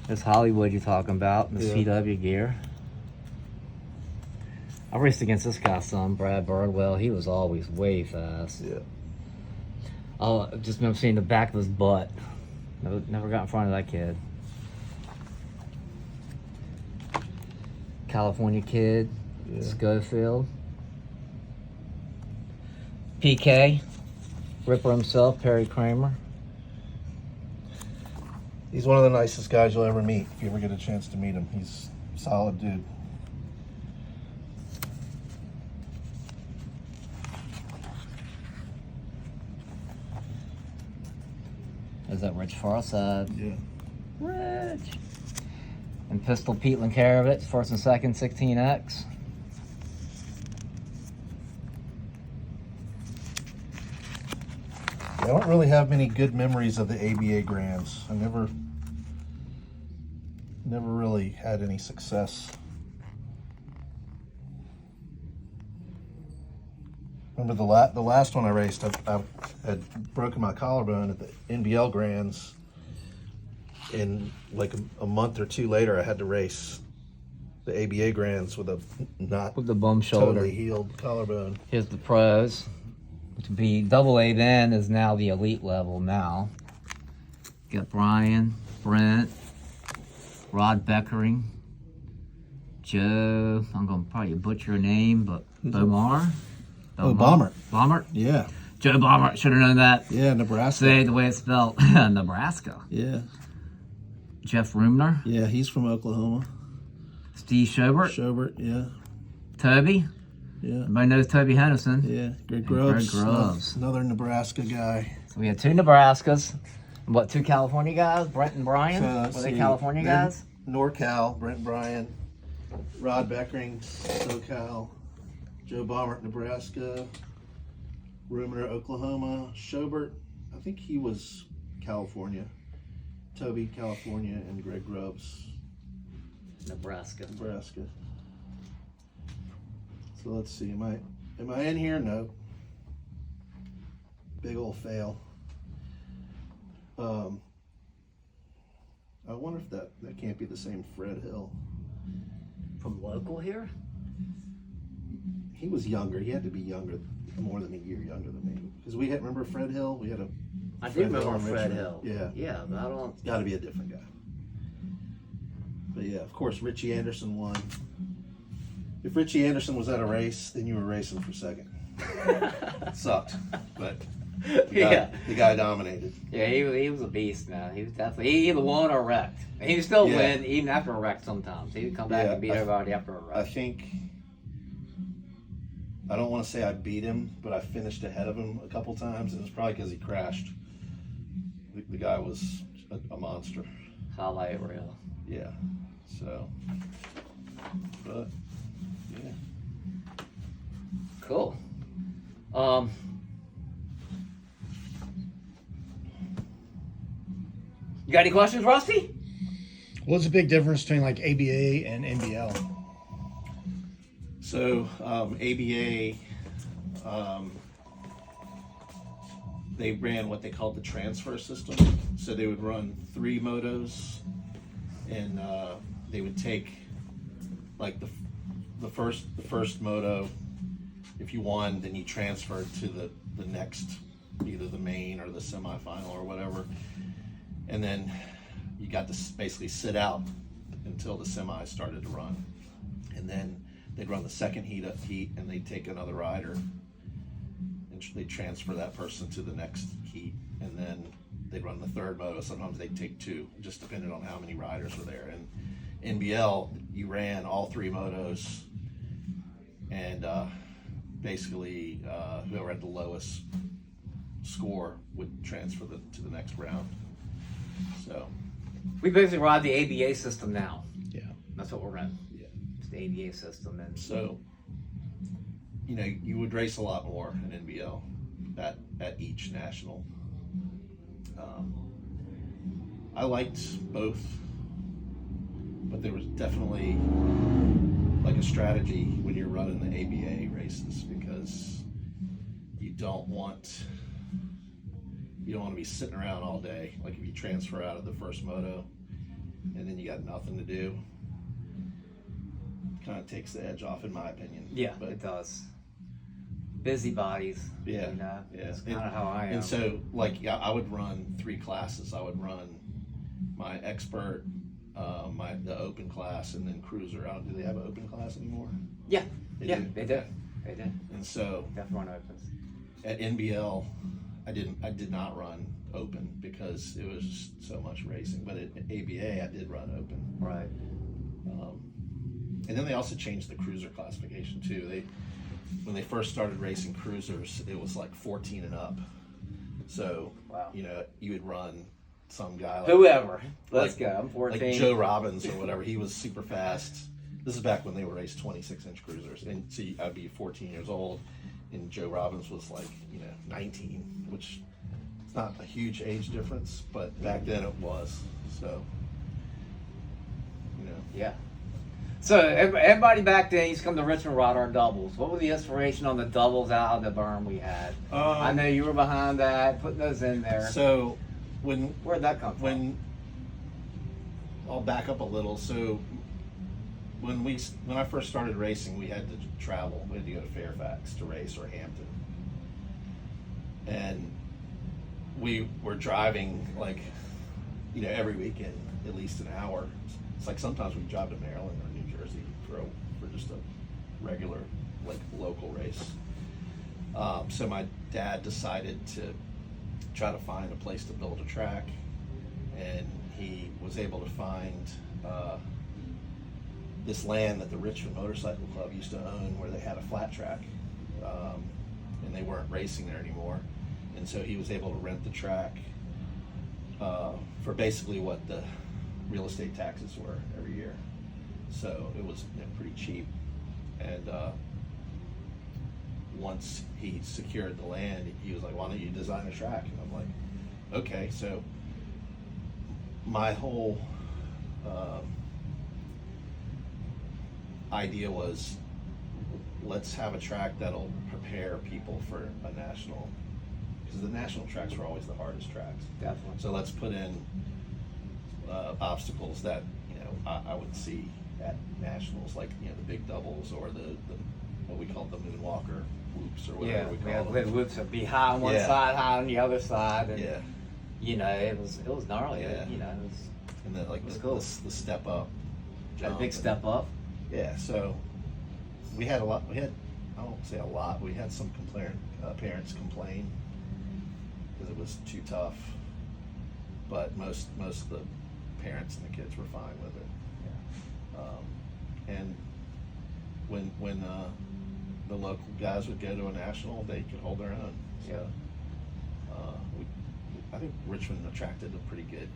This Hollywood you're talking about, this CW gear. I raced against this guy some, Brad Birdwell. He was always way fast. Yeah. Oh, I just remember seeing the back of his butt. Never got in front of that kid. California kid, Schofield. PK, Ripper himself, Perry Kramer. He's one of the nicest guys you'll ever meet if you ever get a chance to meet him. He's a solid dude. Is that Rich Farside? Yeah. Rich. And Pistol Pete Linkarovich, first and second, 16X. I don't really have many good memories of the ABA Grands. I never really had any success. Remember the last one I raced, I had broken my collarbone at the NBL Grands, and like a month or two later I had to race the ABA Grands with a not with the bum shoulder, totally healed collarbone. Here's the pros. To be AA then is now the elite level now. Got Brian, Brent, Rod Beckering, Joe, I'm going to probably butcher a name, but Bomar. Oh, Bomber. Bomber? Yeah. Joe Bomber, should have known that. Yeah, Nebraska. Say the way it's spelled. Nebraska. Yeah. Jeff Rumner. Yeah, he's from Oklahoma. Steve Shobert. Shobert, yeah. Toby. Yeah. Everybody knows Toby Henderson. Yeah. Greg Grubbs. Greg Grubbs. Another Nebraska guy. So we had two Nebraskas. What, two California guys? Brent and Brian? Were they California guys? NorCal, Brent and Brian. Rod Beckering, SoCal. Joe Baumert, Nebraska. Rumor, Oklahoma. Shobert, I think he was California. Toby, California, and Greg Grubbs, Nebraska. So let's see, am I in here? No. Big old fail. I wonder if that can't be the same Fred Hill. From local here? He was younger. He had to be younger, more than a year younger than me. Because remember Fred Hill? We had a. I do remember Fred Hill. Yeah. Yeah, but I don't. It's got to be a different guy. But yeah, of course, Richie Anderson won. If Richie Anderson was at a race, then you were racing for second. It sucked, but the guy dominated. Yeah, he was a beast, man. He was definitely he either won or wrecked. And he would still win even after a wreck sometimes. He would come back and beat everybody after a wreck. I don't want to say I beat him, but I finished ahead of him a couple times, and it's probably because he crashed. The guy was a monster. Highlight reel. Yeah. So, but yeah. Cool. You got any questions, Rusty? What's the big difference between like ABA and NBL? So ABA, they ran what they called the transfer system. So they would run 3 motos, and they would take like the first moto. If you won, then you transferred to the next, either the main or the semifinal or whatever, and then you got to basically sit out until the semis started to run, and then they'd run the second heat, and they'd take another rider, and they'd transfer that person to the next heat, and then they'd run the third moto. Sometimes they'd take 2, just depending on how many riders were there. And NBL, you ran all 3 motos, and basically whoever had the lowest score would transfer to the next round. So we basically ride the ABA system now. Yeah. That's what we're in. The ABA system, and so you would race a lot more in NBL at each national. I liked both, but there was definitely like a strategy when you're running the ABA races, because you don't want to be sitting around all day. Like if you transfer out of the first moto, and then you got nothing to do, kind of takes the edge off, in my opinion. Yeah, but it does. Busybodies. yeah, You know, yeah. it's kind of how I am. And so, like, yeah, I would run 3 classes. I would run my expert, the open class, and then cruiser. Do they have an open class anymore? yeah, They yeah, do? they do. They do. And so Definitely opens. at NBL, I did not run open because it was just so much racing. But at ABA, I did run open. Right. And then they also changed the cruiser classification too. When they first started racing cruisers, it was like 14 and up. So, Wow. you know, you would run some guy like, Whoever. Let's like- go. I'm 14. like Joe Robbins or whatever. He was super fast. This is back when they were raced 26-inch cruisers. And so I'd be 14 years old, and Joe Robbins was like, 19, which it's not a huge age difference, but back then it was. So, Yeah. So everybody back then used to come to Richmond ride our doubles. What was the inspiration on the doubles out of the berm we had? I know you were behind that, putting those in there. So when Where'd that come from? I'll back up a little. So when I first started racing, we had to travel. We had to go to Fairfax to race, or Hampton, and we were driving like every weekend at least an hour. It's like sometimes we drive to Maryland or New Jersey for just a regular like local race. So my dad decided to try to find a place to build a track, and he was able to find this land that the Richmond Motorcycle Club used to own, where they had a flat track, and they weren't racing there anymore, and so he was able to rent the track for basically what the real estate taxes were every year. So it was pretty cheap, and once he secured the land, he was like, "Why don't you design a track?" And I'm like, "Okay." So my whole idea was, let's have a track that'll prepare people for a national, because the national tracks were always the hardest tracks. Definitely. So let's put in obstacles that I would see at nationals, like the big doubles, or the what we call the moonwalker whoops, or whatever Yeah, we we call had them. the whoops would be high on one Yeah. side, high on the other side, and Yeah, it was gnarly. Yeah. It was and then like That's the, cool. the step up, a jump, big and- step up. Yeah, so we had a lot. I won't say a lot. We had some parents complain because it was too tough, but most of the parents and the kids were fine with it. And when the local guys would go to a national, they could hold their own. So I think Richmond attracted a pretty good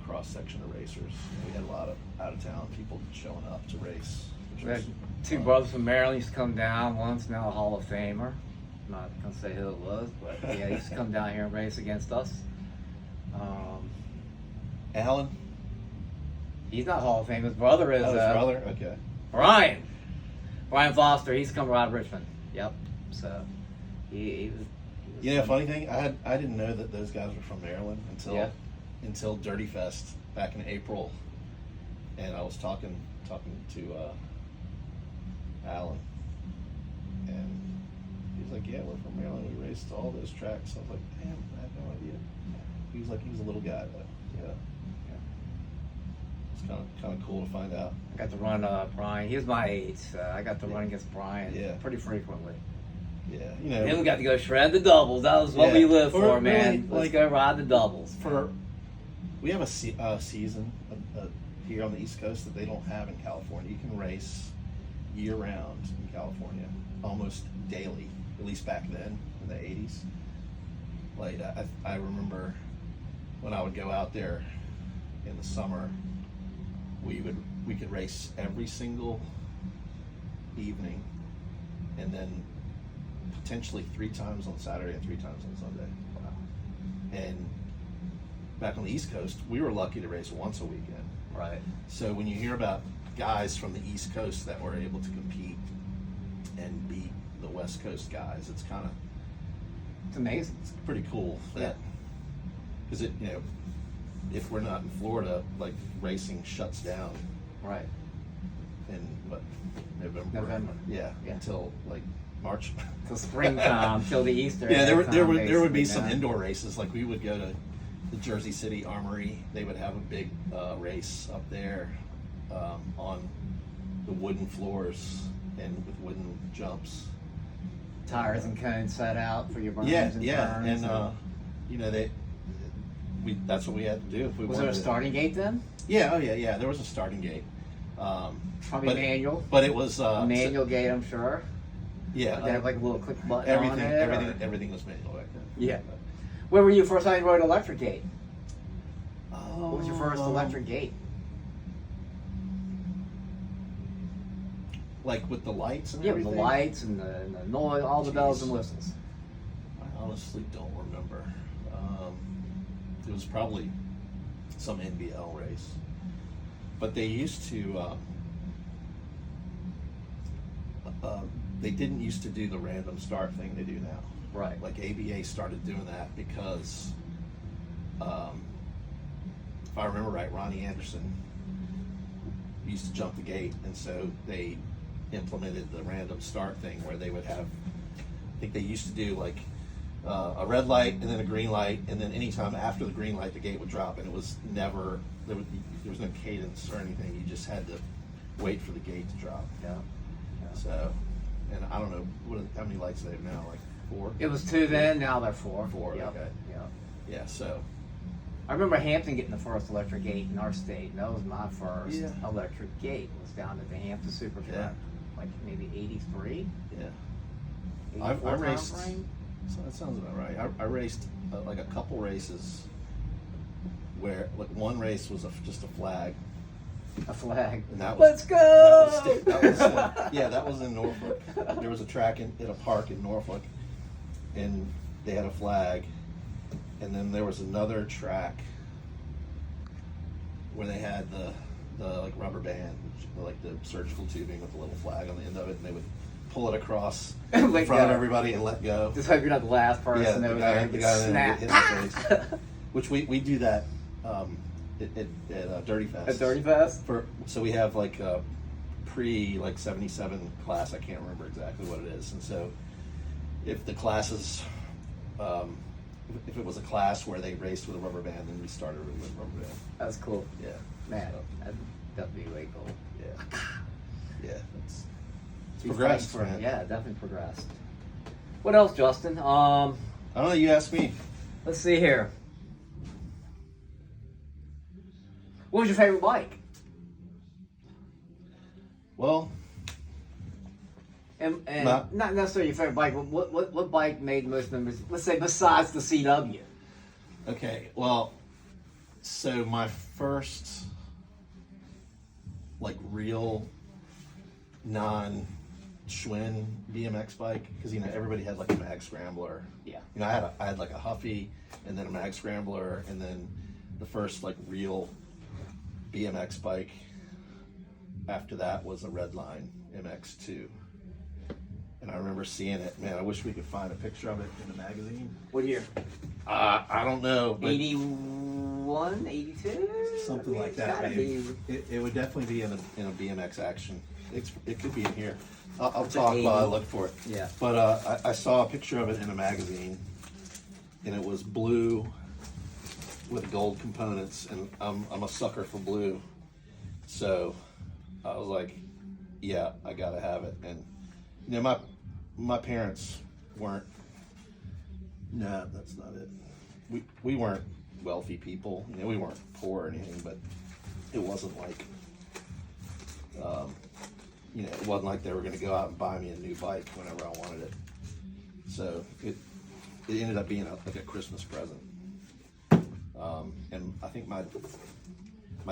cross section of racers. We had a lot of out of town people showing up to race. which We had was two fun. brothers from Maryland used to come down. One's now a Hall of Famer. I'm not gonna say who it was, but yeah, he used to come down here and race against us. Alan? He's not Hall of Fame. His brother is Oh, his brother? Okay. Brian Foster. He's come around Richmond. Yep. So he was Funny thing, I didn't know that those guys were from Maryland Yeah. until Dirty Fest back in April, and I was talking to Alan, and he was like, "Yeah, we're from Maryland. We raced all those tracks." I was like, "Damn, I had no idea." He was like, he was a little guy though. Yeah. It's kind of cool to find out. I got to run Brian. He was my age. So I got to run against Brian Yeah. pretty frequently. Yeah, Then we got to go shred the doubles. That was what Yeah. we lived Or for, man. really, Let's go ride the doubles. We have a season here on the East Coast that they don't have in California. You can race year round in California, almost daily, at least back then in the 80s. Like I remember when I would go out there in the summer, we could race every single evening, and then potentially 3 times on Saturday and 3 times on Sunday. Wow. And back on the East Coast, we were lucky to race once a weekend. Right. So when you hear about guys from the East Coast that were able to compete and beat the West Coast guys, it's It's amazing. pretty cool. That because if we're not in Florida, like racing shuts down Right. in what, November? November. Yeah, Yeah. until like March. Till springtime, till the Easter. Yeah, there time, would be basically, some yeah. indoor races. Like we would go to the Jersey City Armory. They would have a big race up there on the wooden floors and with wooden jumps. Tires and cones set out for your burns Yeah, and yeah, turns. and you know that's what we had to do if we Was wanted there a to- starting gate then? Yeah, oh yeah. There was a starting gate. Probably manual. But it was Manual gate, I'm sure. Yeah, They have like a little click button on it. or- everything was manual back then. Yeah. Where were you first time you rode electric gate? Oh, What was your first electric gate? Like with the lights and Yeah, with everything. the lights and the noise, all the bells and Jeez. whistles. I honestly don't remember. It was probably some NBL race, but they used to. They didn't used to do the random start thing they do now. Right. Like ABA started doing that because, if I remember right, Ronnie Anderson used to jump the gate, and so they implemented the random start thing where they would have. I think they used to do like a red light and then a green light, and then anytime after the green light, the gate would drop, and it was never there was no cadence or anything. You just had to wait for the gate to drop. Yeah. So, and I don't know how many lights they have now, like 4. It was 2 then, now they're 4. 4, Yep. okay. Yep. Yeah, so I remember Hampton getting the first electric gate in our state. And that was my first Yeah. electric gate. Was down at the Hampton Supertrack, Yeah. like maybe 83, yeah. 84 I raced. timeframe. So that sounds about right. I raced like a couple races where like one race was just a flag. A flag. And that was, Let's go! that was in Norfolk. There was a track in a park in Norfolk, and they had a flag. And then there was another track where they had the like rubber band, like the surgical tubing with the little flag on the end of it, and they would pull it across in Let front of go. everybody and let go. Just hope you're not the last person the over guy, there the and guy get that snapped. hit in the face. Which we do that at Dirty Fest. At Dirty Fest? So we have like a pre like 77 class. I can't remember exactly what it is. And so if the classes, if it was a class where they raced with a rubber band, then we started with a rubber band. That's cool. Yeah. Man, So, that'd be way cool. yeah. Yeah. It's He's progressed, fighting man. Yeah, definitely progressed. What else, Justin? I don't know. You asked me. Let's see here. What was your favorite bike? Well, And Not- not necessarily your favorite bike, but what bike made the most memories? Let's say besides the CW. okay. Well, so my first like real non-Schwinn BMX bike, because you know everybody had like a mag scrambler. Yeah. You know, I had like a Huffy, and then a mag scrambler, and then the first like real BMX bike after that was a Redline MX2. And I remember seeing it. Man, I wish we could find a picture of it in the magazine. What year? I don't know, but 81, 82? something like It's that. gotta Maybe. be. It would definitely be in a BMX action. It could be in here. I'll It's talk an while I 80. look for it. Yeah. But I saw a picture of it in a magazine, and it was blue with gold components, and I'm a sucker for blue, so I was like, yeah, I gotta have it. And you know, my parents weren't. No, that's not it. We weren't wealthy people. You know, we weren't poor or anything, but it wasn't like, you know, it wasn't like they were going to go out and buy me a new bike whenever I wanted it. So it ended up being like a Christmas present. And I think my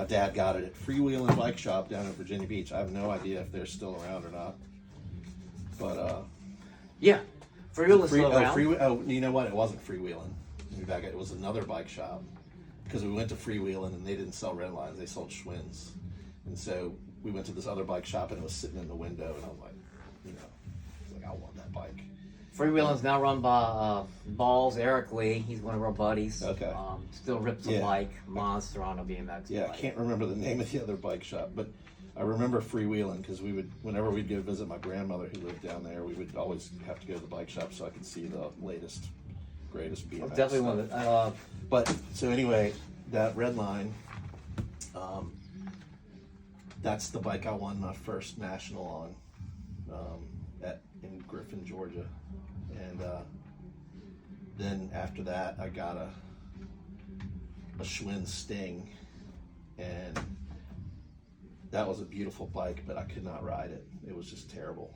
dad got it at Freewheeling Bike Shop down in Virginia Beach. I have no idea if they're still around or not. But Yeah. Freewheeling still around. you know what? It wasn't Freewheeling. Let me back up. It was another bike shop, because we went to Freewheeling and they didn't sell Redlines. They sold Schwinn's. And so we went to this other bike shop and it was sitting in the window, and I was like, you know, I was like, I want that bike. Freewheeling's now run by Balls, Eric Lee. He's one of our buddies. Okay. Still rips a Yeah. bike, monster on a BMX Yeah, bike. I can't remember the name of the other bike shop, but I remember freewheeling because we would, whenever we'd go visit my grandmother who lived down there, we would always have to go to the bike shop so I could see the latest, greatest BMX. Definitely one of the. But so anyway, that red line, that's the bike I won my first national on, in Griffin, Georgia, and then after that I got a Schwinn Sting, and that was a beautiful bike, but I could not ride it. It was just terrible.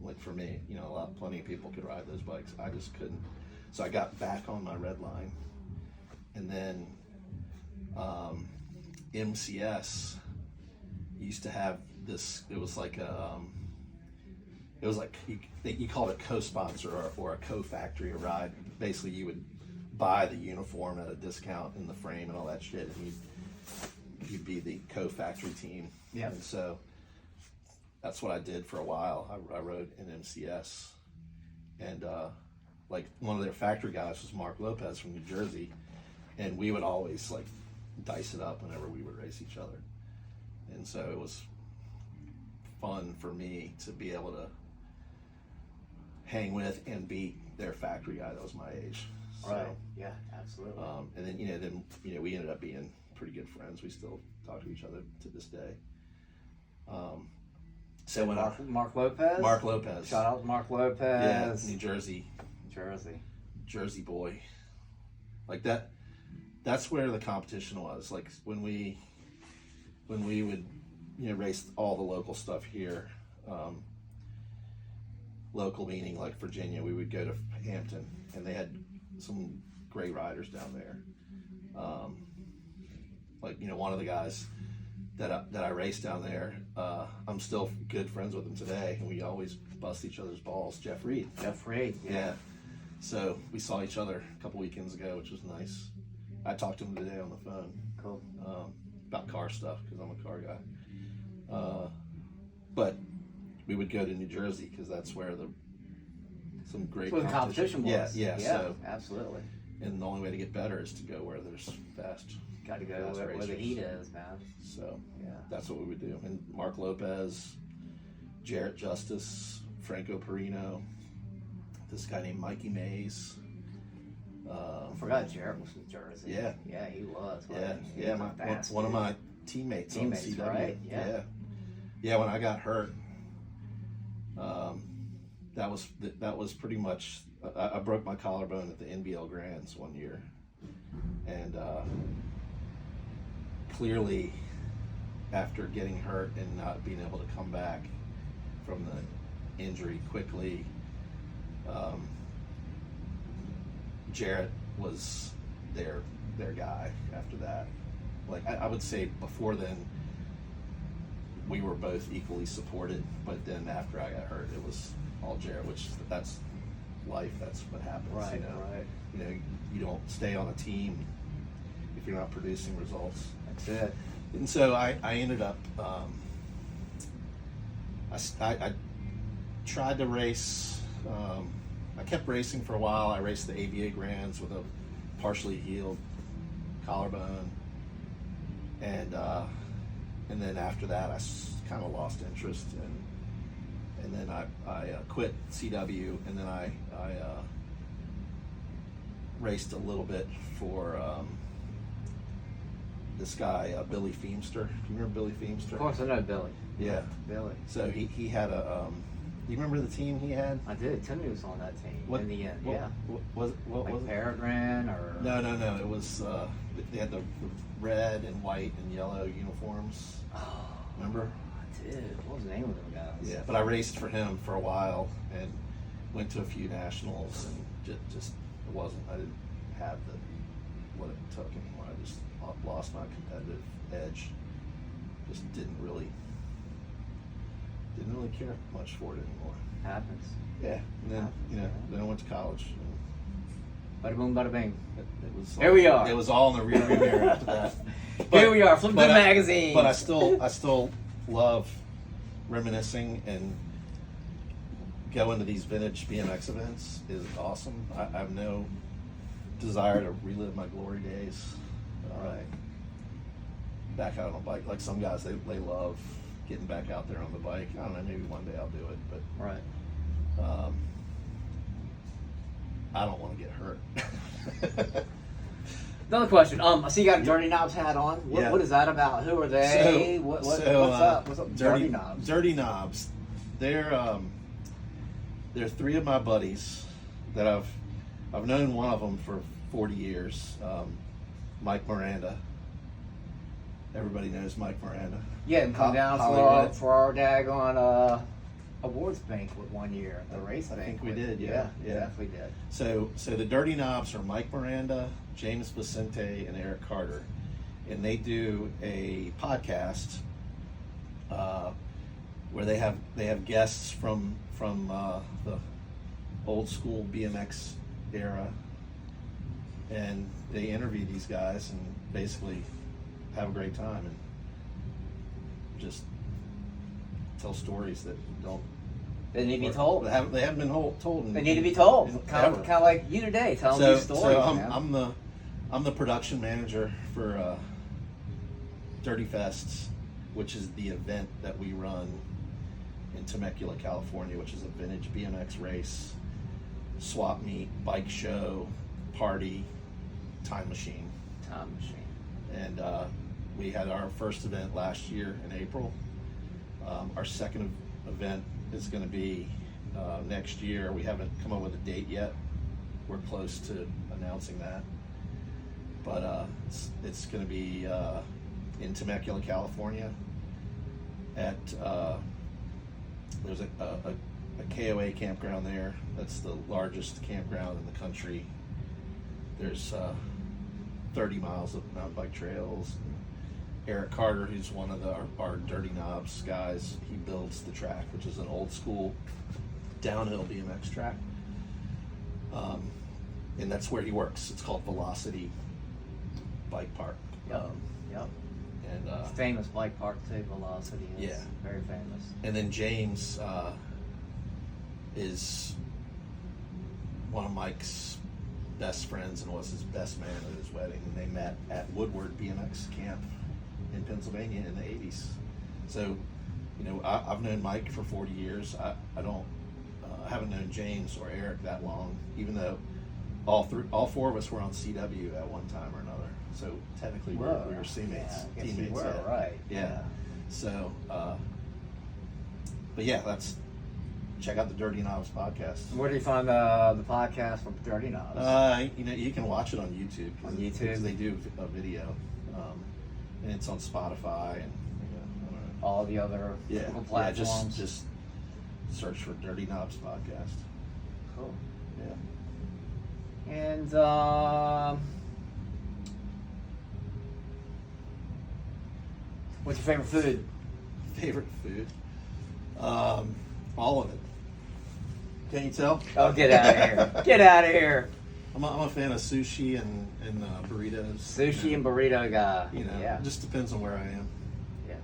Like for me, you know, plenty of people could ride those bikes. I just couldn't. So I got back on my red line, and then MCS used to have this. It was like a, it was like you called it co-sponsor or a co-factory ride. Basically, you would buy the uniform at a discount in the frame and all that shit, and you'd be the co-factory team. Yeah. And so that's what I did for a while. I rode in MCS, and like one of their factory guys was Mark Lopez from New Jersey, and we would always like dice it up whenever we would race each other. And so it was fun for me to be able to hang with and beat their factory guy that was my age. So, Right. Yeah. Absolutely. and then we ended up being pretty good friends. We still talk to each other to this day. So when Mark Lopez. Mark Lopez, Shout out to Mark Lopez. yeah, New Jersey, Jersey boy, like that. That's where the competition was. Like when we would, race all the local stuff here. Local meaning like Virginia, we would go to Hampton, and they had some great riders down there. Like one of the guys that I raced down there, I'm still good friends with him today, and we always bust each other's balls. Jeff Reed. Yeah. So we saw each other a couple weekends ago, which was nice. I talked to him today on the phone. Cool. About car stuff because I'm a car guy. But we would go to New Jersey because that's where some great That's where the competition was. Yeah. So absolutely. and the only way to get better is to go where there's fast. Got to go fast where the racers. heat is, man. So Yeah. that's what we would do. And Mark Lopez, Jarrett Justice, Franco Perino, this guy named Mikey Mays. I forgot Jarrett was from Jersey. Yeah. Yeah, he was. Yeah, one of my teammates on Teammates, CW. right? Yeah. Yeah, when I got hurt, that was pretty much. I broke my collarbone at the NBL Grands one year, and clearly, after getting hurt and not being able to come back from the injury quickly, Jarrett was their guy after that. Like I would say before then, we were both equally supported, but then after I got hurt, it was all Jarrett, which that's life. That's what happens. Right. You don't stay on a team if you're not producing results. That's it. And so I ended up, I tried to race, I kept racing for a while. I raced the ABA Grands with a partially healed collarbone. And then after that, I kind of lost interest. And then I quit CW, and then I raced a little bit for this guy, Billy Feemster. Do you remember Billy Feemster? Of course, I know Billy. Yeah. Billy. So he had a, do you remember the team he had? I did. Timmy was on that team in the end. What was it? Peregrine or? No. It was, they had the red and white and yellow uniforms. Oh, Remember? I did. What was the name of them guys? Yeah, but I raced for him for a while and went to a few nationals, and just it wasn't. I didn't have what it took anymore. I just lost my competitive edge. Just didn't really care much for it anymore. Happens. Yeah, and then then I went to college. Bada boom, bada bing. It was. Here we are. It was all in the rearview mirror after that. Here we are, flipping magazines. But I still love reminiscing and going to these vintage BMX events is awesome. I have no desire to relive my glory days. Right. Back out on a bike, like some guys, they love getting back out there on the bike. I don't know, maybe one day I'll do it, but Right. I don't want to get hurt. Another question. I see you got a Dirty Knobs hat on. Yeah. What is that about? Who are they? What's up? What's up, with Dirty Knobs? Dirty Knobs. They're three of my buddies that I've known one of them for 40 years. Mike Miranda. Everybody knows Mike Miranda. Yeah, and come down for our daggone awards banquet one year, the race I think banquet. we did, Yeah, yeah. definitely did. So the Dirty Knobs are Mike Miranda, James Vicente, and Eric Carter, and they do a podcast where they have guests from the old school BMX era, and they interview these guys and basically have a great time and just tell stories that don't. They need to be told. They haven't been told. They need to be told. Kind of like you today, telling these stories. So man. I'm the production manager for Dirty Fests, which is the event that we run in Temecula, California, which is a vintage BMX race, swap meet, bike show, party, time machine. Time machine. And we had our first event last year in April. Our second event is going to be next year. We haven't come up with a date yet. We're close to announcing that. But it's going to be in Temecula, California. At there's a KOA campground there. That's the largest campground in the country. There's 30 miles of mountain bike trails. Eric Carter, who's one of our Dirty Knobs guys, he builds the track, which is an old school downhill BMX track. And that's where he works. It's called Velocity Bike Park. Yep. And Famous bike park too, Velocity is Yeah. very famous. and then James is one of Mike's best friends and was his best man at his wedding. And they met at Woodward BMX camp in Pennsylvania in the 80s. So, I've known Mike for 40 years. I haven't known James or Eric that long, even though all four of us were on CW at one time or another. So technically we were teammates. Yeah, I guess teammates, you were, yeah. right. Yeah. So, but yeah, check out the Dirty Knobs podcast. Where do you find the podcast from Dirty Knobs? You can watch it on YouTube. On YouTube? Because they do a video, and it's on Spotify and I don't know. All the other typical platforms. Just search for Dirty Knobs podcast. Cool. Yeah. And what's your favorite food? Favorite food? All of it. Can you tell? Oh, get out of here! Get out of here! I'm a fan of sushi and burritos. Sushi and burrito guy. Yeah. It just depends on where I am. Yeah.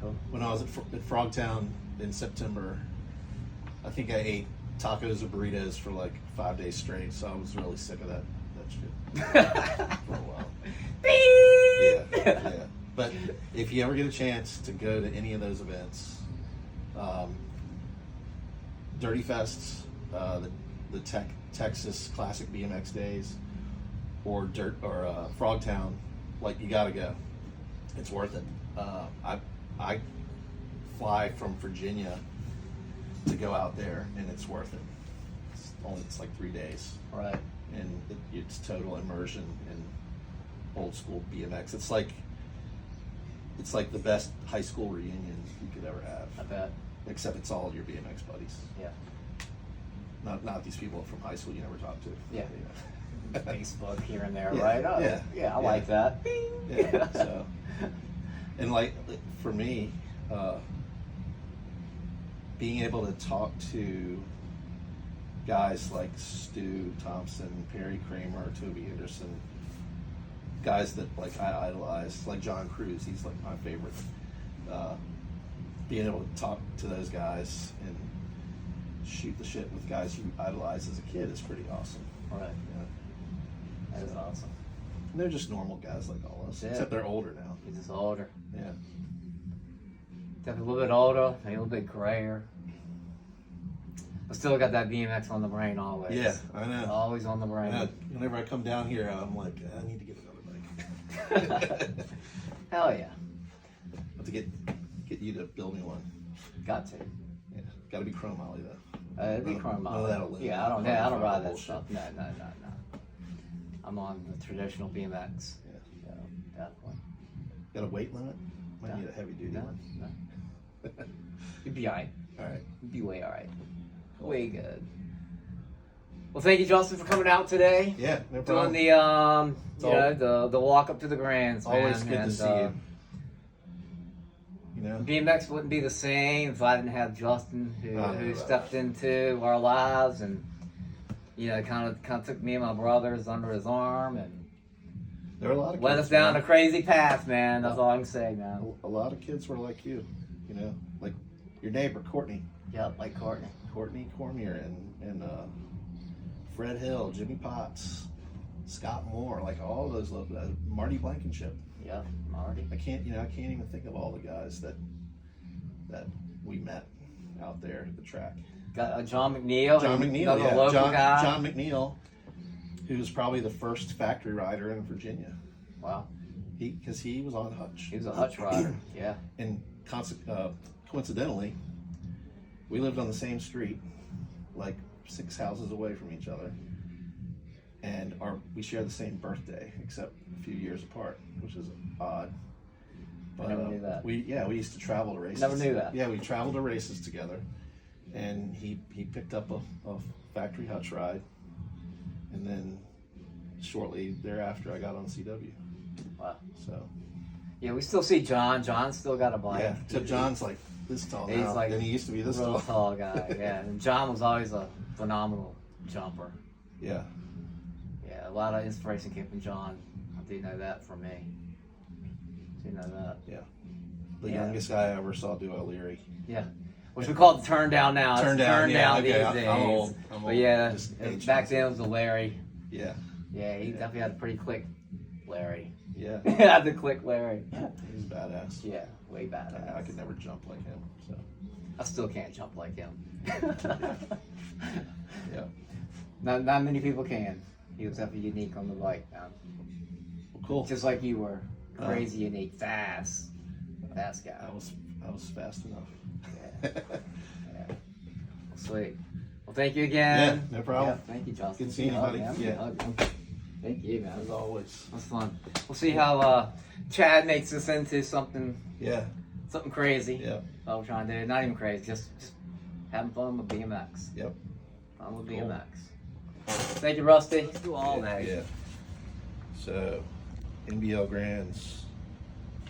Cool. When I was at Frogtown in September, I think I ate tacos and burritos for like 5 days straight, so I was really sick of that shit for a while. Yeah. But if you ever get a chance to go to any of those events, Dirty Fests, the Texas Classic BMX Days, or Frogtown, like, you gotta go. It's worth it. I fly from Virginia to go out there, and it's worth it. It's like 3 days, Right. and it's total immersion in old school BMX. It's like the best high school reunion you could ever have. I bet. Except it's all your BMX buddies. Yeah. Not these people from high school you never talk to. Yeah. Facebook here and there, Yeah, right? Oh, yeah, I like that. Yeah. So, and like for me, being able to talk to guys like Stu Thompson, Perry Kramer, Toby Anderson, guys that like I idolize, like John Cruz, he's like my favorite. Being able to talk to those guys and shoot the shit with guys you idolized as a kid is pretty awesome. Right. Yeah. That is awesome. And they're just normal guys like all of us, Yeah. except they're older now. He's just older. Yeah. Definitely a little bit older, maybe a little bit grayer. But still got that BMX on the brain always. Yeah, I know. Always on the brain. Whenever I come down here, I'm like, I need to get another bike. Hell yeah. Have to get you to build me one. Got to. Yeah, got to be chrome molly though. It'd be chrome No, molly. that'll live. Yeah, I don't ride that Bullshit. stuff. No. I'm on the traditional BMX. Yeah. So, definitely. Got a weight limit? Might No. need a heavy duty No, one. no. You'd be alright. All right. You'd be way alright. Way good. Well, thank you, Justin, for coming out today. Yeah, no Doing problem. the walk up to the Grands, man. Always good to see you. You know? BMX wouldn't be the same if I didn't have Justin, who stepped into our lives and kind of took me and my brothers under his arm and There are a lot of led kids, us down man. a crazy path, man. That's all I can say, man. A lot of kids were like you, like your neighbor Courtney Like Courtney. Cormier and Fred Hill, Jimmy Potts, Scott Moore, like all of those Marty Blankenship. Yep, Marty. I can't even think of all the guys that we met out there at the track. Got John McNeil. Another Yeah. local guy. John McNeil, who's probably the first factory rider in Virginia. Wow. Because he was on Hutch. He was a Hutch rider. Yeah. And coincidentally, we lived on the same street, like 6 houses away from each other, and we share the same birthday, except a few years apart, which is odd. But, I never knew that. We used to travel to races. Never knew that. Yeah, we traveled to races together, and he picked up a factory Hutch ride, and then shortly thereafter, I got on CW. Wow. So Yeah, we still see John. John's still got a bike. yeah, except John's like this tall He's now, like and he used to be this real tall. tall guy. Yeah, and John was always a phenomenal jumper. Yeah. Yeah, a lot of inspiration came from John. I do know that from me. Do know that. The Yeah. youngest guy I ever saw do O'Leary. Yeah. Which we call it the turn down now. It's Turn the down, turn yeah, down okay, these I'm days. old. But yeah, Just age back myself. then it was the Larry. Yeah. Yeah, he definitely had a pretty quick Larry. Yeah. He had the quick Larry. He's badass. Yeah, way badass. I could never jump like him. So I still can't jump like him. yeah. Not many people can. He was definitely unique on the bike, man. Well, cool. Just like you were. Crazy, unique, fast guy. I was fast enough. Yeah. Yeah. Sweet. Well, thank you again. Yeah, no problem. Yeah, thank you, Justin. Good seeing you, buddy. Yeah. Thank you, man. As always. That's fun. We'll see how Chad makes this into something Yeah. crazy. Yeah. Oh, we're trying to do. Not even crazy. Just having fun with BMX. Yep. Fun with Cool. BMX. Thank you, Rusty. Let's do all that. Yeah. So, NBL Grands,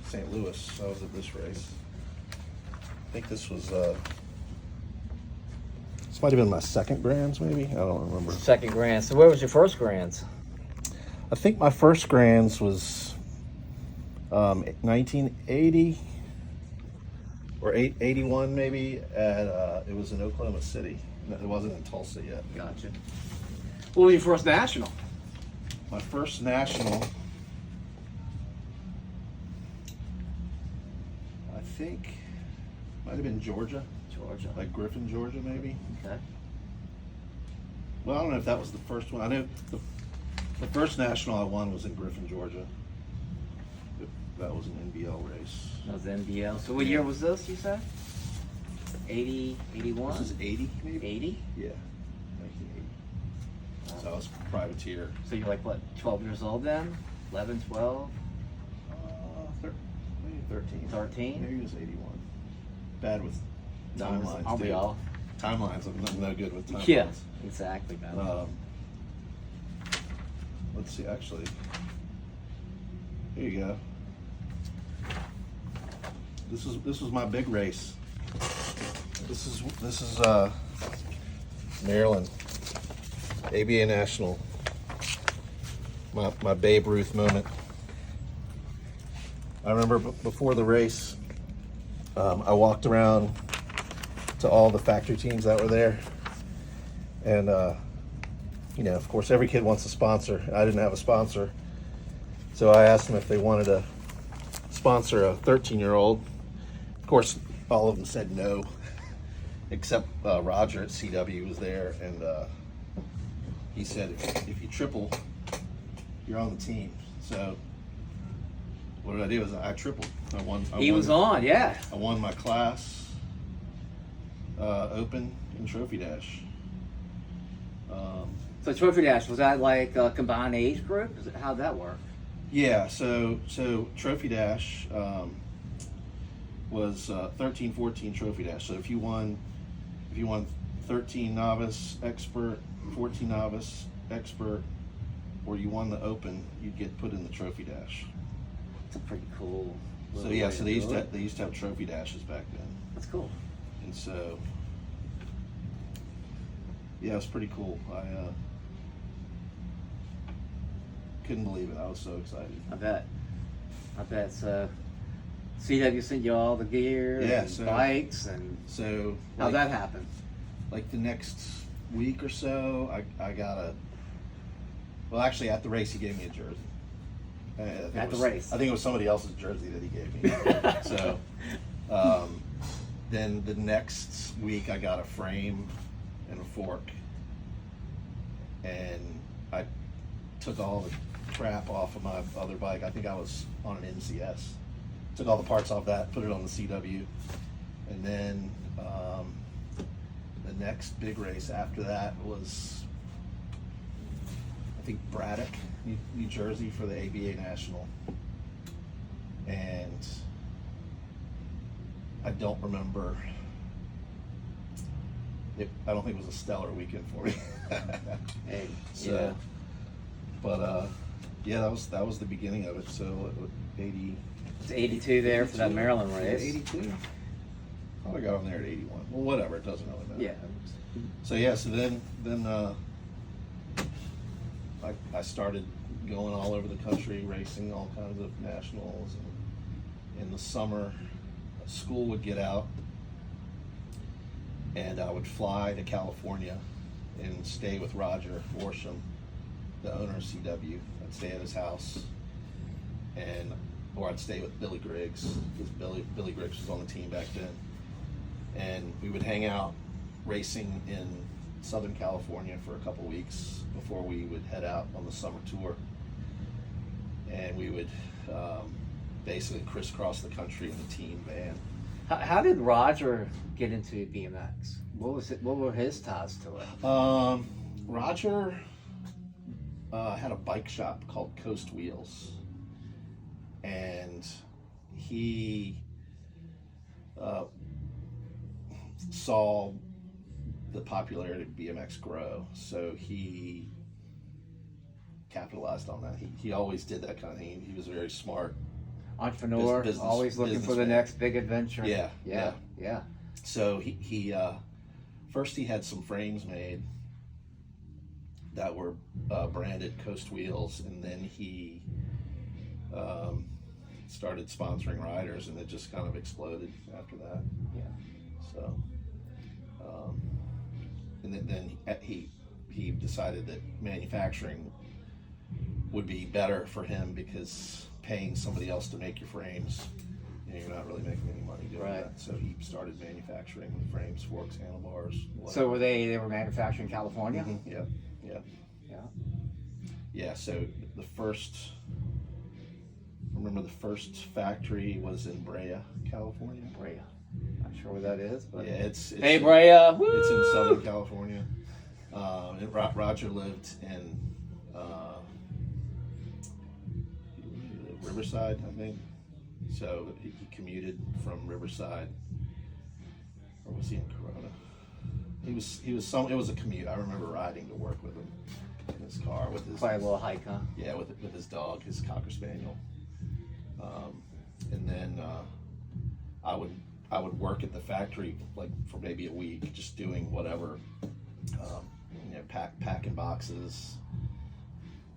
St. Louis. I was at this race. I think this was. This might have been my second Grands, maybe. I don't remember. Second Grand. So where was your first Grands? I think my first Grands was 1980 or 81, maybe. At it was in Oklahoma City. No, it wasn't in Tulsa yet. Gotcha. What was your first national? My first national, I think, might have been Georgia, Georgia. like Griffin, Georgia, maybe. Okay. Well, I don't know if that was the first one. I know the first national I won was in Griffin, Georgia. That was an NBL race. That was NBL. So what year was this, you said? 80, 81? This is 80, maybe? 80? Yeah, 1980. So I was privateer. So you're like, what, 12 years old then? 11, 12? Maybe 13. 13? Maybe it was 81. Bad with timelines. Aren't we dude. all? Timelines. I'm no good with timelines. Yeah, exactly, man. Let's see. Actually, here you go. This was my big race. This is Maryland ABA National. My Babe Ruth moment. I remember before the race, I walked around to all the factory teams that were there, And you know, of course, every kid wants a sponsor. I didn't have a sponsor, so I asked them if they wanted to sponsor a 13-year-old. Of course, all of them said no, except Roger at CW was there, and he said, if you triple, you're on the team. So what did I do? I tripled. I won. He was on, yeah. I won my class, open, and trophy dash. So Trophy Dash, was that like a combined age group? How'd that work? Yeah, so Trophy Dash was 13, 14 Trophy Dash. So if you won 13 novice, expert, 14 novice, expert, or you won the open, you'd get put in the Trophy Dash. It's a pretty cool. So yeah, so they used to have Trophy Dashes back then. That's cool. And so yeah, it was pretty cool. I couldn't believe it. I was so excited. I bet. So CW sent you all the gear, Yeah, and so- bikes, and So how'd that happen? like the next week or so, I got well, actually at the race he gave me a jersey. I think At it the was- race. I think it was somebody else's jersey that he gave me. So then the next week I got a frame and a fork, and I took all the crap off of my other bike. I think I was on an NCS. Took all the parts off that, put it on the CW, and then the next big race after that was, I think, Braddock, New Jersey, for the ABA National. And I don't remember. I don't think it was a stellar weekend for me. Hey, So, yeah. but yeah, that was the beginning of it. So 80. It's 82 there for that 82. Maryland Yeah, race. 82. Oh, I got on there at 81. Well, whatever. It doesn't really matter. Yeah. So yeah. So then I started going all over the country, racing all kinds of nationals. And in the summer, school would get out, and I would fly to California and stay with Roger Worsham, the owner of CW. I'd stay at his house, or I'd stay with Billy Griggs, because Billy Griggs was on the team back then. And we would hang out racing in Southern California for a couple weeks before we would head out on the summer tour. And we would basically crisscross the country in the team van. How did Roger get into BMX? What were his ties to it? Roger had a bike shop called Coast Wheels, and he saw the popularity of BMX grow, so he capitalized on that. He always did that kind of thing. He was very smart. Entrepreneur, always looking for the businessman. next big adventure. Yeah. Yeah. So he first he had some frames made that were branded Coast Wheels, and then he started sponsoring riders, and it just kind of exploded after that. Yeah. So, and then he decided that manufacturing would be better for him, because paying somebody else to make your frames, you're not really making any money doing Right. that. So he started manufacturing the frames, forks, handlebars. So they were manufactured in California? Mhm, yeah. Yeah. Yeah, so the first factory was in Brea, California. Brea. Not sure where that is, but Yeah, it's hey, Brea. Woo! It's in Southern California. And Roger lived in Riverside, I think. So he commuted from Riverside, or was he in Corona? It was a commute. I remember riding to work with him in his car with his Quite a little hike, huh? Yeah, with his dog, his Cocker Spaniel. And then I would work at the factory like for maybe a week, just doing whatever, packing boxes.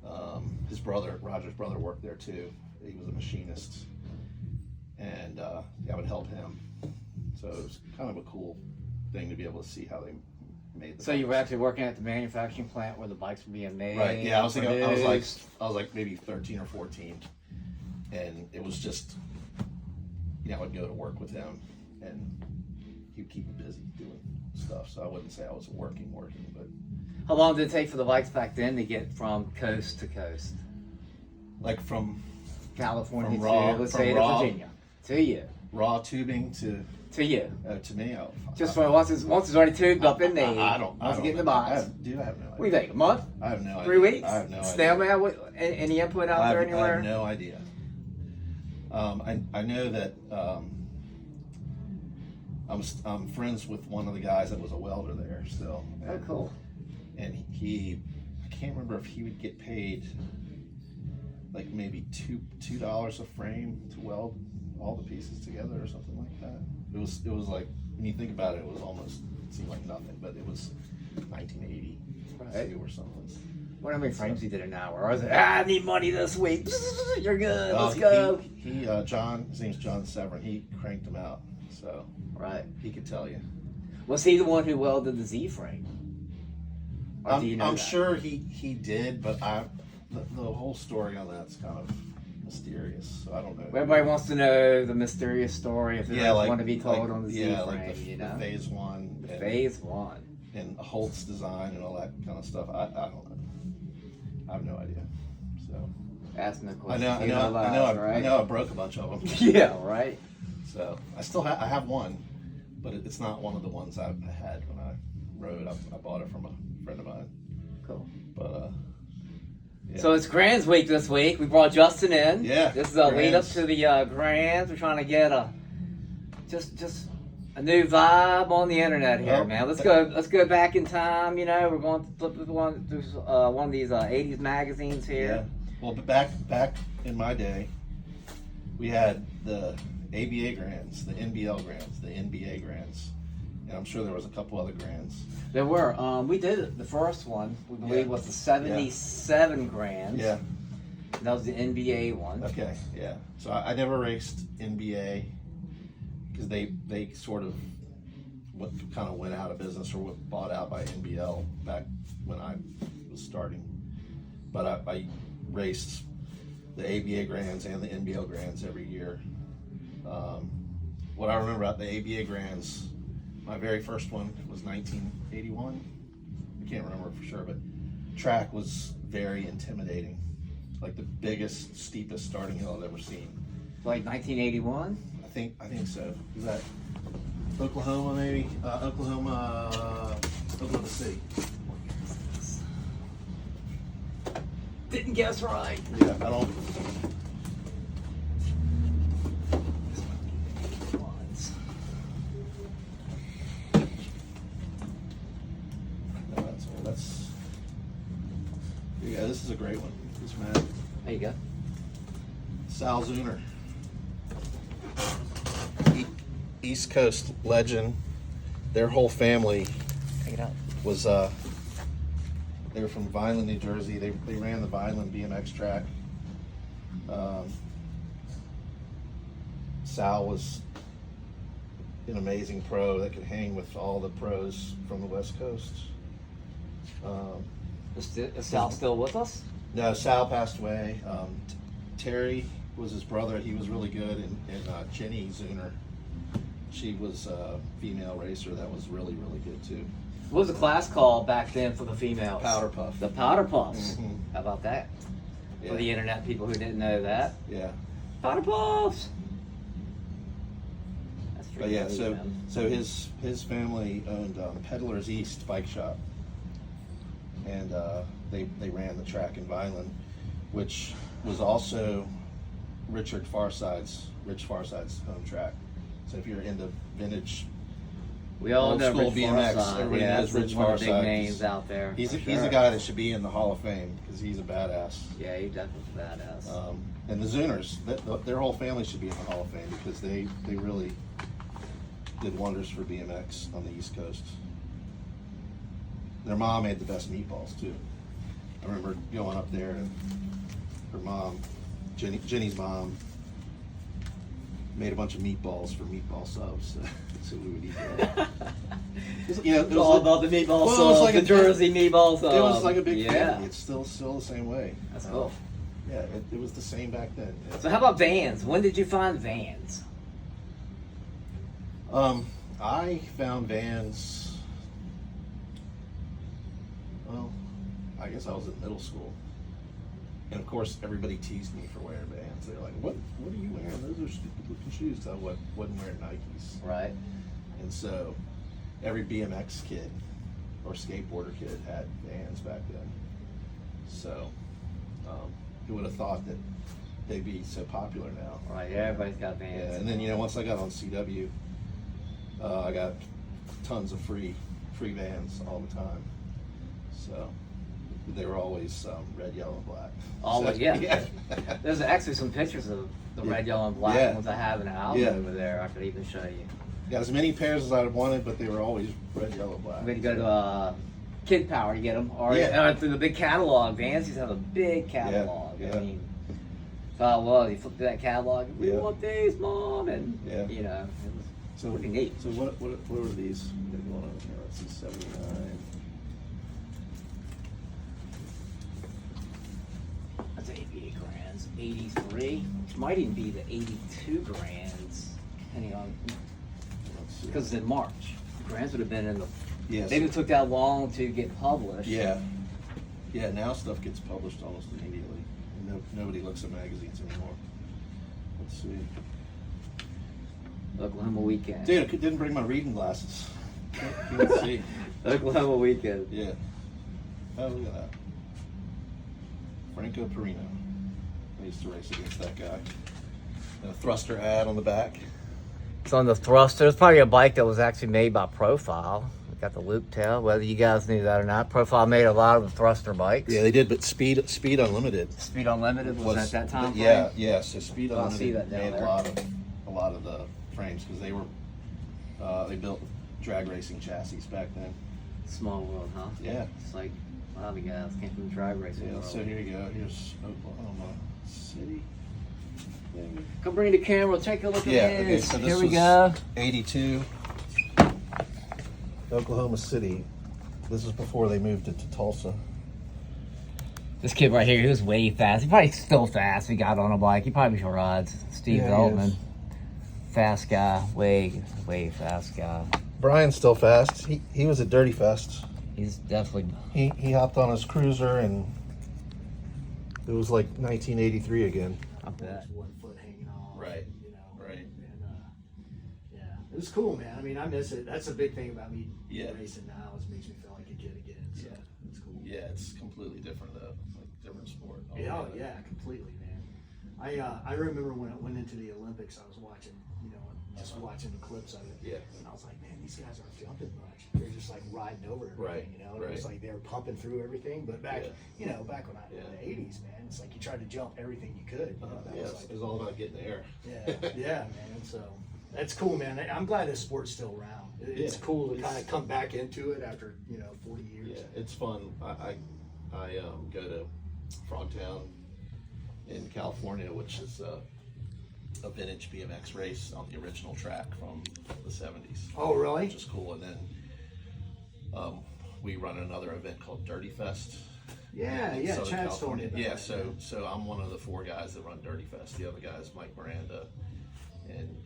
Roger's brother worked there too. He was a machinist, and I would help him. So it was kind of a cool thing to be able to see how they made the So you were bikes. actually working at the manufacturing plant where the bikes were being made. Right. Yeah, I was produced. like maybe 13 or 14, and it was just, I'd go to work with him, and he'd keep me busy doing stuff. So I wouldn't say I was working, but How long did it take for the bikes back then to get from coast to coast? like from California From to, raw- let's from say, to raw- Virginia. To you. raw tubing to You. me, Just for once it's already tubed up in there. I don't Once you get in the know. box. I have no idea. What do you think? A month? I have no idea. 3 weeks? I have no Snail idea. mail? Any input out there I anywhere? have no idea. I know that I'm friends with one of the guys that was a welder there still. Oh, cool. And I can't remember if he would get paid like maybe $2 a frame to weld all the pieces together or something like that. It was like, when you think about it, it seemed like nothing, but it was 1980 Right. or something. What, how many frames he did an hour? Or was it, I need money this week. You're good. Let's He- go. He John, his name's John Severin. He cranked them out, so Right. he could tell you. Was he the one who welded the Z frame? Or do you know I'm that? sure he did, but the whole story on that's kind of mysterious. So I don't know. Everybody wants to know the mysterious story if there's one to be told on the Z frame, like the, you know? the phase one, and, Phase one. and Holt's design and all that kind of stuff. I don't know. I have no idea. So Ask me a I question. know You lies, right? I know I broke a bunch of them. Yeah, right. So I have one, but it's not one of the ones I had when I rode. I bought it from a friend of mine. Cool. But yeah. So it's Grands Week this week. We brought Justin in. Yeah, This is a lead up Grands. to the Grands. We're trying to get a just a new vibe on the internet here, Well, man. Let's go back in time. We're going to flip through one of these '80s magazines Yeah. here. Well, but back in my day, we had the ABA Grands, the NBL Grands, the NBA Grands, and I'm sure there was a couple other Grands. There were. We did it. The first one we believe Yeah. was the '77 Grands. Yeah. And that was the NBA one. Okay. Yeah. So I never raced NBA because they sort of kind of went out of business or were bought out by NBL back when I was starting. But I raced the ABA Grands and the NBL Grands every year. What I remember about the ABA Grands, my very first one was 1981. I can't remember for sure, but track was very intimidating. Like the biggest, steepest starting hill I've ever seen. Like 1981. I think so. Is that Oklahoma maybe? Oklahoma City. Didn't guess right. Yeah, I don't. No, that's. Yeah, this is a great one. This man, There you go. Sal Zuner, East Coast legend. Their whole family Take it out. was they were from Vineland, New Jersey. They ran the Vineland BMX track. Sal was an amazing pro that could hang with all the pros from the West Coast. Is Sal still with us? No, Sal passed away. Terry was his brother. He was really good, and Jenny Zuner, she was a female racer that was really, really good too. What was the class called back then for the females? Powder Puff. The Powder Puffs. Mhm. How about that? Yeah. For the internet people who didn't know that. Yeah. Powder Puffs! That's But yeah, pretty so neat, man. so his family owned Peddlers East Bike Shop, and they ran the track in Vineland, which was also Rich Farside's home track. So if you're into vintage, We all old know school Rich BMX, Farside. everybody Yeah, knows that's Rich one of the big Farside. names out there. he's for he's sure. a guy that should be in the Hall of Fame because he's a badass. Yeah, he definitely badass. And the Zuners, their whole family should be in the Hall of Fame because they really did wonders for BMX on the East Coast. Their mom made the best meatballs too. I remember going up there and her mom, Jenny's mom, made a bunch of meatballs for meatball subs, so we would eat them. You know, It's all about the meatball Well, it sub, was like the a- Jersey meatball sub. It was like a big yeah. family. It's still the same way. That's cool. Yeah, it was the same back then. So how about Vans? When did you find Vans? I found Vans. Well, I guess I was in middle school, and of course everybody teased me for wearing Vans. They're like, "What are you wearing? Those are stupid looking shoes." 'Cause I wasn't wearing Nikes, Right. and so every BMX kid or skateboarder kid had Vans back then. So who would have thought that they'd be so popular now? Right. Yeah, everybody's got Vans. Yeah, and then once I got on CW, I got tons of free Vans all the time. So they were always red, yellow, and black. Always, So, yeah. There's actually some pictures of the red, yellow, and black Yeah. ones I have in the album Yeah. over there. I could even show you. Got as many pairs as I wanted, but they were always red, yellow, black. I'm going to go to Kid Power to get them, or Yeah. through the big catalog. Vans used to have a big catalog. Yeah. I mean, well, you flip through that catalog. We Yeah. want these, Mom, and Yeah. you know, it was So pretty neat. So what are these? We got going on here? Let's see, 79. That's 88 grands, 83, which might even be the 82 grands, depending on Let's see. because it's in March. Grands would have been in the. Yes. Maybe it took that long to get published. Yeah. Yeah, now stuff gets published almost immediately. Nobody looks at magazines anymore. Let's see. Oklahoma Weekend. Dude, I didn't bring my reading glasses. Can't see. Oklahoma Weekend. Yeah. Oh, look at that. Franco Perino. I used to race against that guy. And a thruster ad on the back. It's on the thruster. It's probably a bike that was actually made by Profile. We got the loop tail. Whether you guys knew that or not, Profile made a lot of the thruster bikes. Yeah, they did, but Speed Unlimited Speed Unlimited was at that time. Yeah, yeah. So Speed Oh, I see Unlimited that down made there. a lot of the frames because they built drag racing chassis back then. Small world, huh? Yeah. It's like a lot of the guys came from the drag racing Yeah. world. So here you go. Here's Oklahoma City. Yeah. Come bring the camera. Take a look at Yeah. this. Okay. So this Here we was go. 82. Oklahoma City. This is before they moved it to Tulsa. This kid right here, he was way fast. He probably still fast. He got on a bike. He probably should ride. Steve Yeah, he Veltman. is. Fast guy. Way fast guy. Brian's still fast. He was at Dirty Fest. He's definitely. He hopped on his cruiser and it was like 1983 again. I bet. 1 foot hanging off. Right. You know. Right. And yeah, it was cool, man. I mean, I miss it. That's a big thing about me Yeah. racing now. Is it makes me feel like a kid again. So Yeah. it's cool. Yeah, it's completely different though. Like different sport. Yeah, altogether. yeah, completely, man. I remember when it went into the Olympics, I was watching, just watching the clips of it. Yeah. And I was like, man, these guys aren't jumping much. They're just like riding over everything, Right, It was right. like they were pumping through everything. But back, Yeah. back when in the '80s, man, it's like you tried to jump everything you could. That Yeah, was it like, was all about getting there. yeah, man. So that's cool, man. I'm glad this sport's still around. It's Yeah. cool to kind of come back into it after 40 years. Yeah, it's fun. I go to Frogtown in California, which is a vintage BMX race on the original track from the 70s. Oh, really? Which is cool. And then we run another event called Dirty Fest. Yeah, in yeah. Southern Chad's told me California. about Yeah, that, so I'm one of the 4 guys that run Dirty Fest. The other guys, Mike Miranda and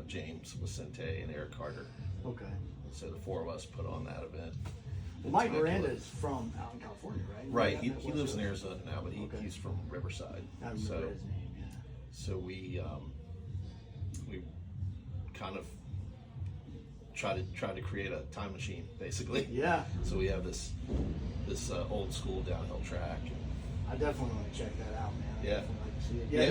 James Vicente and Eric Carter. Okay. So the 4 of us put on that event. Well, Mike It's Miranda immaculate. is from out in California, right? Right, Yeah, he that was lives in it. Arizona now, but Okay. he's from Riverside. I remember So, his name. Yeah. so we kind of try to create a time machine, basically. Yeah, So we have this old school downhill track. I definitely want to check that out, man. I Yeah. definitely like to see it. Yeah, Yeah.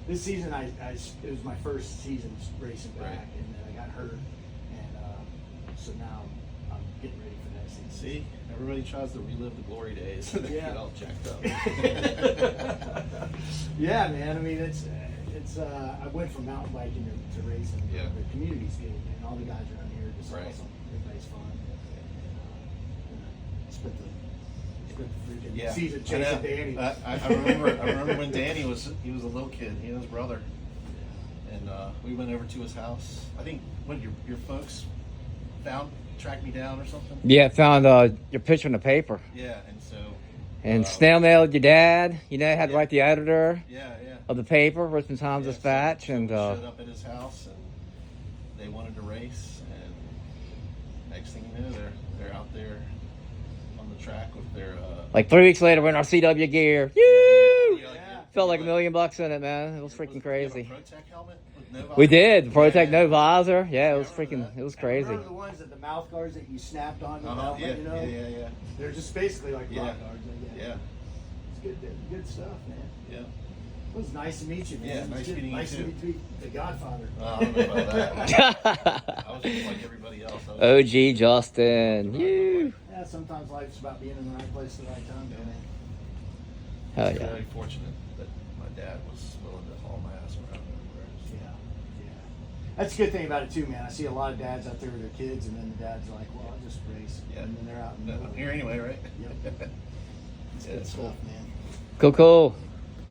this season it was my first season racing back, Right. and then I got hurt, and so now I'm getting ready for that season. See, everybody tries to relive the glory days. They Yeah. get all jacked up. Yeah, man. I mean, it's I went from mountain biking to racing. Yeah. The community's good, man. All the guys around here are just Right. awesome. Everybody's fun. Spent the freaking Yeah, season I chasing know. Danny. I remember when Danny was a little kid. He and his brother. And we went over to his house. I think when your folks tracked me down or something. Yeah, found your picture in the paper. Yeah, and so. And snail mailed your dad. You know, had to write the editor Yeah. of the paper, Richmond Times Yeah, Dispatch, so and we showed up at his house, and they wanted to race. And next thing you know, they're out there on the track with their. like 3 weeks later, we're in our CW gear. Woo! Felt like $1 million in it, man. It was freaking crazy. Pro Tech helmet with no visor? We did Protect Yeah. No Visor. Yeah, it was I remember freaking. that. It was And crazy. remember the ones that the mouth guards that you snapped on the Uh-huh, helmet, yeah, you know? yeah. They're just basically like Yeah. rock guards. Yeah. It's good stuff, man. Yeah. It was nice to meet you, man. Yeah, It was nice good- meeting you nice too. to meet the Godfather. I don't know about that. I was just like everybody else. I was OG Justin. You. Yeah, sometimes life's about being in the right place at the right time, man. Hell yeah. very fortunate that my dad was willing to haul my ass around everywhere. Yeah. That's a good thing about it too, man. I see a lot of dads out there with their kids, and then the dad's like, "Well, I'll just race," Yeah. and then they're out in the I'm here anyway, right? Yep. It's Yeah, good so- stuff, man. Cool.